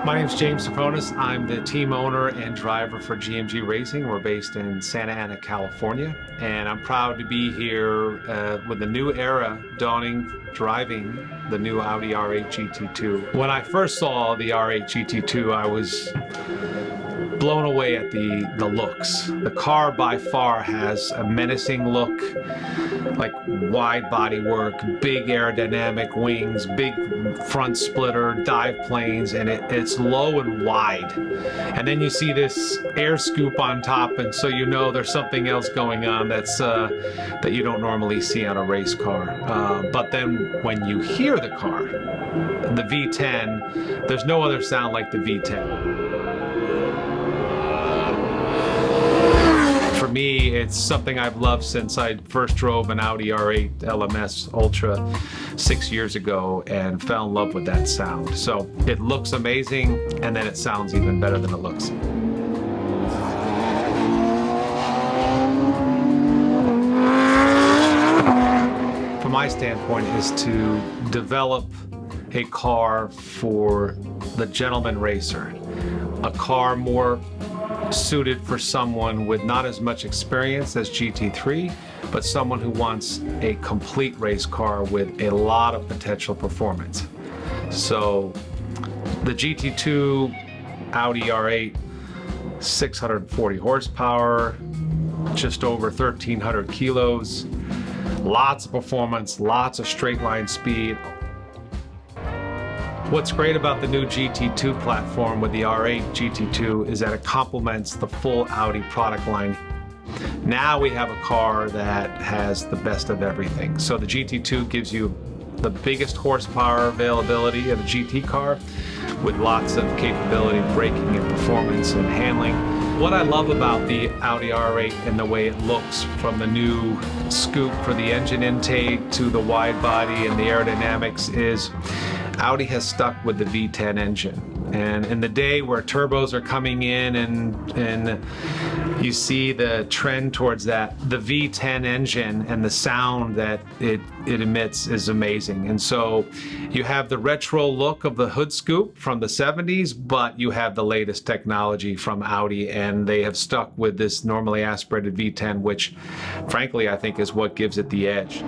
My name is James Safonis. I'm the team owner and driver for GMG Racing. We're based in Santa Ana, California, and I'm proud to be here with the new era dawning, driving the new Audi R8 GT2. When I first saw the R8 GT2, I was blown away at the looks. The car by far has a menacing look, like wide body work, big aerodynamic wings, big front splitter, dive planes, and it's low and wide. And then you see this air scoop on top, and so you know there's something else going on that's that you don't normally see on a race car. But then when you hear the car, the V10, there's no other sound like the V10. For me, it's something I've loved since I first drove an Audi R8 LMS Ultra 6 years ago and fell in love with that sound. So it looks amazing, and then it sounds even better than it looks. From my standpoint is to develop a car for the gentleman racer, a car more suited for someone with not as much experience as GT3, but someone who wants a complete race car with a lot of potential performance. So the GT2 Audi R8, 640 horsepower, just over 1,300 kilos, lots of performance, lots of straight line speed. What's great about the new GT2 platform with the R8 GT2 is that it complements the full Audi product line. Now we have a car that has the best of everything. So the GT2 gives you the biggest horsepower availability of a GT car with lots of capability, braking and performance and handling. What I love about the Audi R8 and the way it looks, from the new scoop for the engine intake to the wide body and the aerodynamics, is Audi has stuck with the V10 engine. And in the day where turbos are coming in and you see the trend towards that, the V10 engine and the sound that it emits is amazing. And so you have the retro look of the hood scoop from the 70s, but you have the latest technology from Audi, and they have stuck with this normally aspirated V10, which frankly I think is what gives it the edge.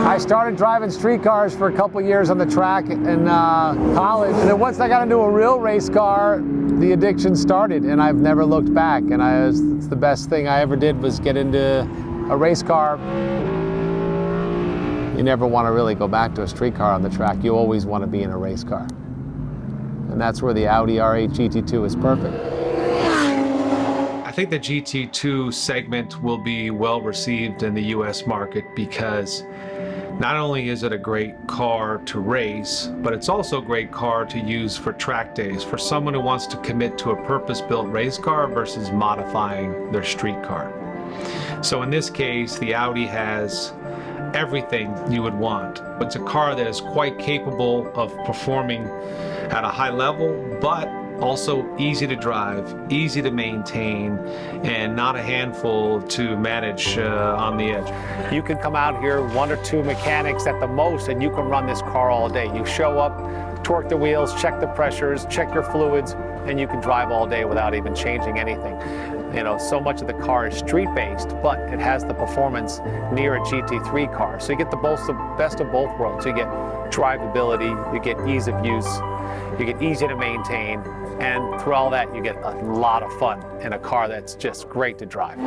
I started driving street cars for a couple years on the track in college, and then once I got into a real race car, the addiction started, and I've never looked back. And it's the best thing I ever did was get into a race car. You never want to really go back to a street car on the track. You always want to be in a race car. And that's where the Audi R8 GT2 is perfect. I think the GT2 segment will be well received in the US market because not only is it a great car to race, but it's also a great car to use for track days, for someone who wants to commit to a purpose-built race car versus modifying their street car. So in this case, the Audi has everything you would want. It's a car that is quite capable of performing at a high level, but also easy to drive, easy to maintain, and not a handful to manage on the edge. You can come out here, 1 or 2 mechanics at the most, and you can run this car all day. You show up, torque the wheels, check the pressures, check your fluids, and you can drive all day without even changing anything. You know, so much of the car is street-based, but it has the performance near a GT3 car. So you get the best of both worlds. You get drivability, you get ease of use, you get easy to maintain, and through all that, you get a lot of fun in a car that's just great to drive.